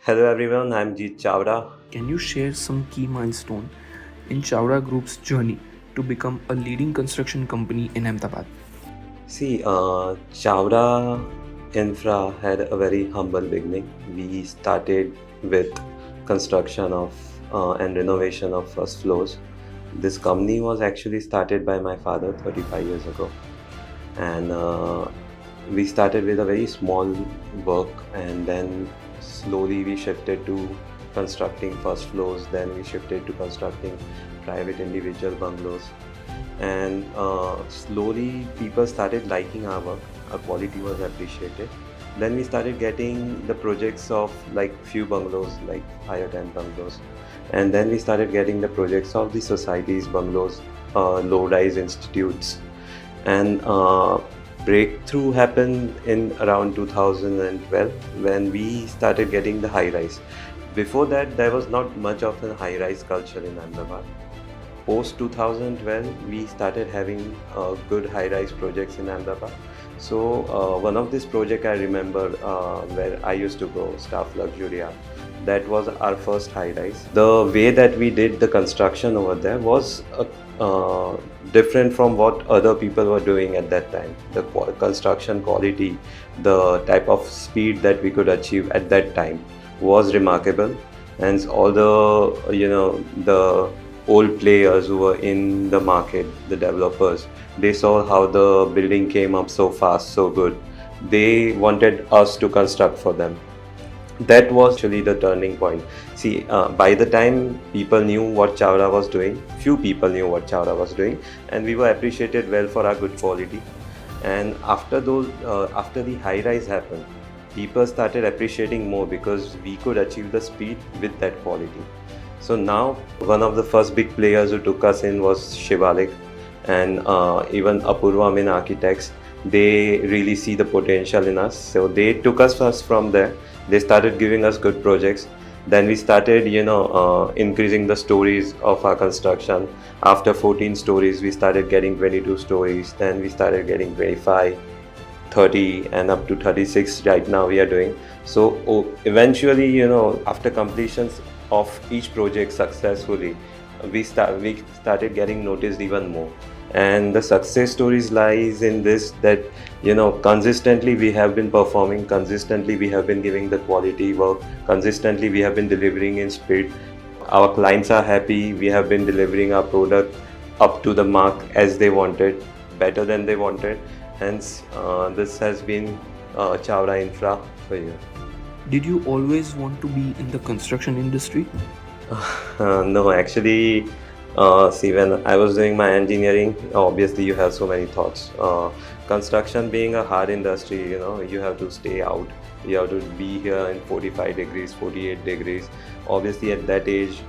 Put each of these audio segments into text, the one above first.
Hello everyone, I'm Jeet Chavda. Can you share some key milestone in Chavda Group's journey to become a leading construction company in Ahmedabad? Chavda Infra had a very humble beginning. We started with construction of and renovation of first floors. This company was actually started by my father 35 years ago, and we started with a very small work, and then slowly we shifted to constructing first floors. Then we shifted to constructing private individual bungalows, and slowly people started liking our work. Our quality was appreciated. Then we started getting the projects of like few bungalows, like 5 or 10 bungalows, and then we started getting the projects of the societies, bungalows, low-rise institutes, and breakthrough happened in around 2012 when we started getting the high-rise. Before that, there was not much of a high-rise culture in Ahmedabad. Post 2012 we started having good high rise projects in Ahmedabad. So one of this project I remember, where I used to go, Staff Luxuria, that was our first high rise. The way that we did the construction over there was different from what other people were doing at that time. The construction quality, the type of speed that we could achieve at that time was remarkable. And all the the old players who were in the market, the developers, they saw how the building came up so fast, so good. They wanted us to construct for them. That was actually the turning point. By the time people knew what Chavda was doing, few people knew what Chavda was doing, and we were appreciated well for our good quality. And after the high rise happened, people started appreciating more because we could achieve the speed with that quality. So now, one of the first big players who took us in was Shivalik, and even Apurva in Architects. They really see the potential in us, so they took us first from there. They started giving us good projects. Then we started, increasing the stories of our construction. After 14 stories, we started getting 22 stories. Then we started getting 25, 30, and up to 36 right now we are doing. So eventually, after completions of each project successfully, we started getting noticed even more. And the success stories lies in this, that consistently we have been performing, consistently we have been giving the quality work, consistently we have been delivering in speed. Our clients are happy. We have been delivering our product up to the mark as they wanted, better than they wanted. Hence, this has been Chavda Infra for you. Did you always want to be in the construction industry? No, actually, when I was doing my engineering, obviously you have so many thoughts. Construction being a hard industry, you have to stay out. You have to be here in 45 degrees, 48 degrees. Obviously, at that age,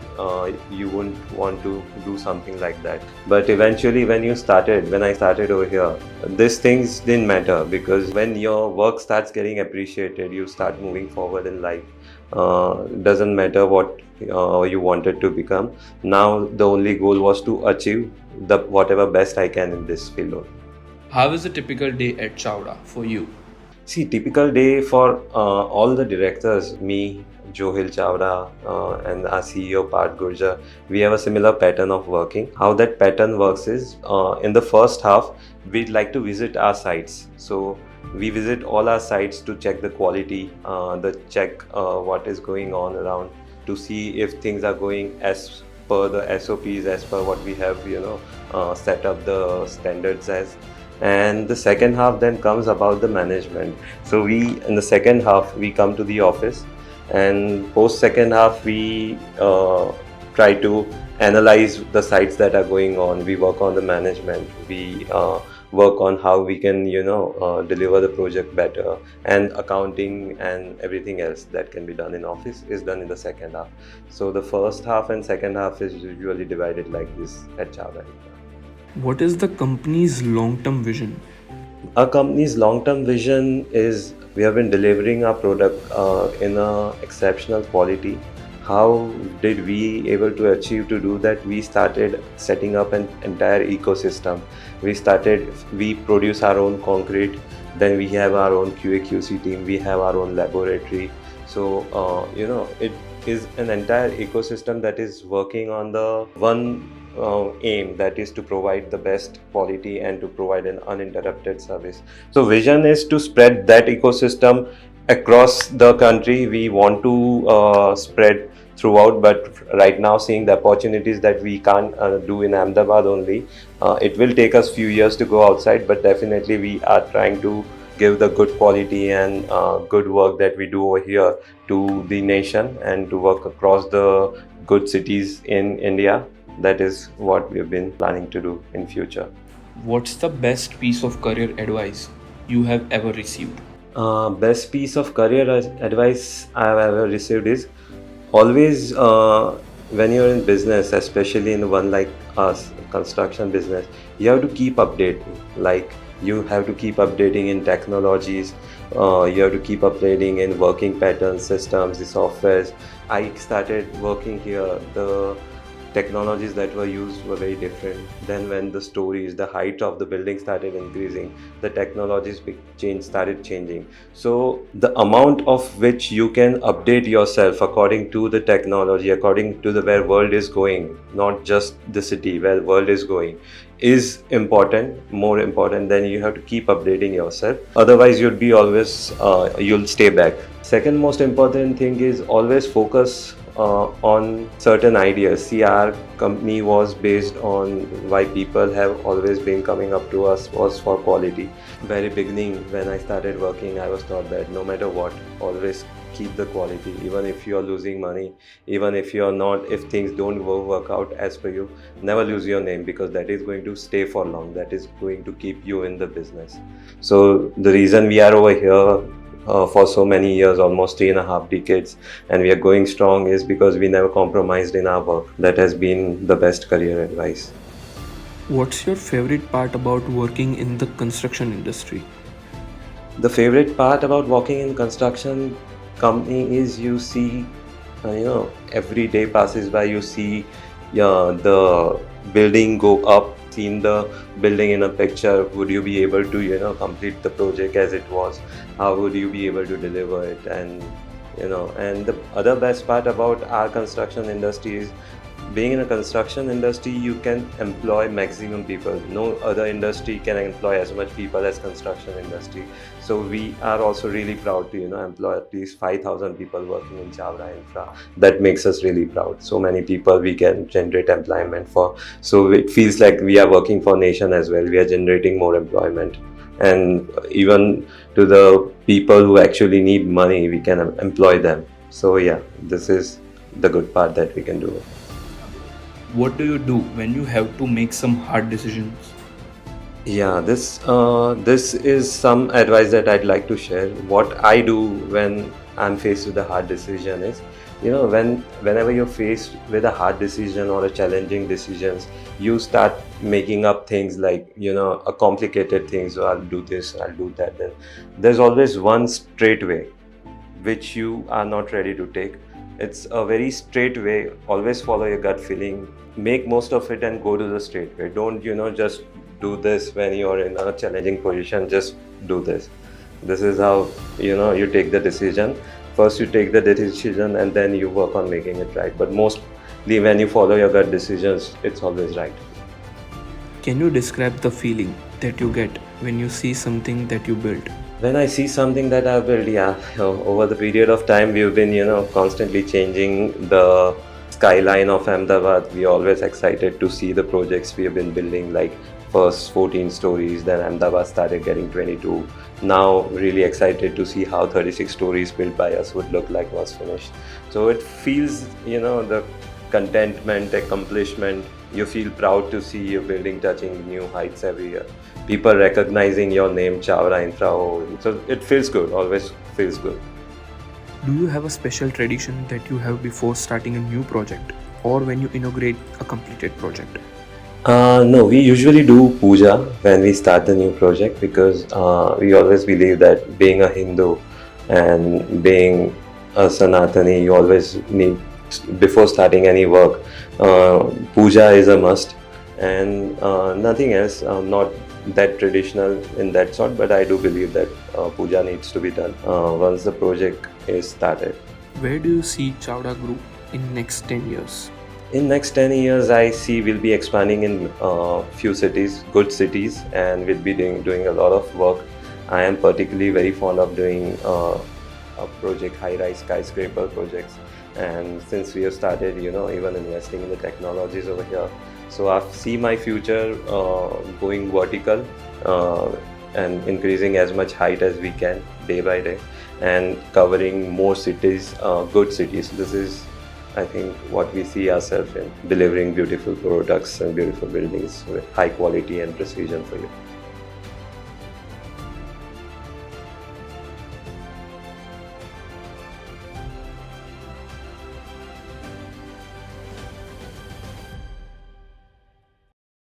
you wouldn't want to do something like that. But eventually, when I started over here, these things didn't matter, because when your work starts getting appreciated, you start moving forward in life. Doesn't matter what you wanted to become. Now the only goal was to achieve the whatever best I can in this field. How is a typical day at Chavda for you? Typical day for all the directors, me, Johil Chavda, and our CEO Part Gurjar, we have a similar pattern of working. How that pattern works is, in the first half, we'd like to visit our sites. So we visit all our sites to check the quality, the check what is going on around, to see if things are going as per the SOPs, as per what we have, set up the standards as. And the second half then comes about the management. So in the second half, we come to the office, and post second half, we try to analyze the sites that are going on. We work on the management. We work on how we can, deliver the project better, and accounting and everything else that can be done in office is done in the second half. So the first half and second half is usually divided like this at Chavda. What is the company's long-term vision? Our company's long-term vision is, we have been delivering our product in a exceptional quality. How did we able to achieve to do that? We started setting up an entire ecosystem. We produce our own concrete, then we have our own QA/QC team, we have our own laboratory. So it is an entire ecosystem that is working on the one aim, that is to provide the best quality and to provide an uninterrupted service. So vision is to spread that ecosystem across the country. We want to spread throughout, but right now seeing the opportunities that we can't do in Ahmedabad only, it will take us few years to go outside, but definitely we are trying to give the good quality and good work that we do over here to the nation and to work across the good cities in India. That is what we've been planning to do in future. What's the best piece of career advice you have ever received? Best piece of career advice I've ever received is always, when you're in business, especially in one like us, construction business, you have to keep updating. Like, you have to keep updating in technologies, you have to keep updating in working patterns, systems, the softwares. I started working here, the technologies that were used were very different. Then when the stories, the height of the building started increasing, the technologies started changing. So the amount of which you can update yourself according to the technology, according to the where world is going, not just the city, where world is going, is important, more important. Then you have to keep updating yourself, otherwise you'll be always you'll stay back. Second most important thing is always focus on certain ideas. See, our company was based on why people have always been coming up to us was for quality. Very beginning when I started working, I was taught that no matter what, always keep the quality. Even if you are losing money, even if you are not, if things don't work out as per you, never lose your name, because that is going to stay for long. That is going to keep you in the business. So the reason we are over here for so many years, almost 3.5 decades, and we are going strong, is because we never compromised in our work. That has been the best career advice. What's your favorite part about working in the construction industry? The favorite part about working in construction company is you see, every day passes by, you see the building go up, seen the building in a picture. Would you be able to complete the project as it was? How would you be able to deliver it? And and the other best part about our construction industry is, being in a construction industry, you can employ maximum people. No other industry can employ as much people as construction industry. So we are also really proud to employ at least 5,000 people working in Chavda Infra. That makes us really proud. So many people we can generate employment for. So it feels like we are working for nation as well. We are generating more employment, and even to the people who actually need money, we can employ them. So yeah, this is the good part that we can do. What do you do when you have to make some hard decisions? Yeah, this is some advice that I'd like to share. What I do when I'm faced with a hard decision is, whenever you're faced with a hard decision or a challenging decisions, you start making up things like, a complicated things. So I'll do this, I'll do that. Then there's always one straight way which you are not ready to take. It's a very straight way. Always follow your gut feeling. Make most of it and go to the straight way. Don't, just do this when you're in a challenging position. Just do this. This is how, you take the decision. First you take the decision and then you work on making it right. But mostly when you follow your gut decisions, it's always right. Can you describe the feeling that you get when you see something that you built? When I see something that I've built, yeah, over the period of time, we've been, constantly changing the skyline of Ahmedabad. We are always excited to see the projects we have been building, like first 14 stories, then Ahmedabad started getting 22. Now, really excited to see how 36 stories built by us would look like once finished. So it feels, the contentment, accomplishment. You feel proud to see your building touching new heights every year. People recognizing your name, Chavda Infra. So it feels good, always feels good. Do you have a special tradition that you have before starting a new project or when you inaugurate a completed project? No, we usually do puja when we start the new project, because we always believe that being a Hindu and being a Sanatani, you always need, before starting any work, puja is a must, and nothing else. Not that traditional in that sort, but I do believe that puja needs to be done once the project is started. Where do you see Chavda Group in next 10 years? In next 10 years, I see we'll be expanding in few cities, good cities, and we'll be doing a lot of work. I am particularly very fond of doing a project, high-rise skyscraper projects. And since we have started, even investing in the technologies over here, so I see my future going vertical and increasing as much height as we can day by day, and covering more cities, good cities. This is, I think, what we see ourselves in, delivering beautiful products and beautiful buildings with high quality and precision for you.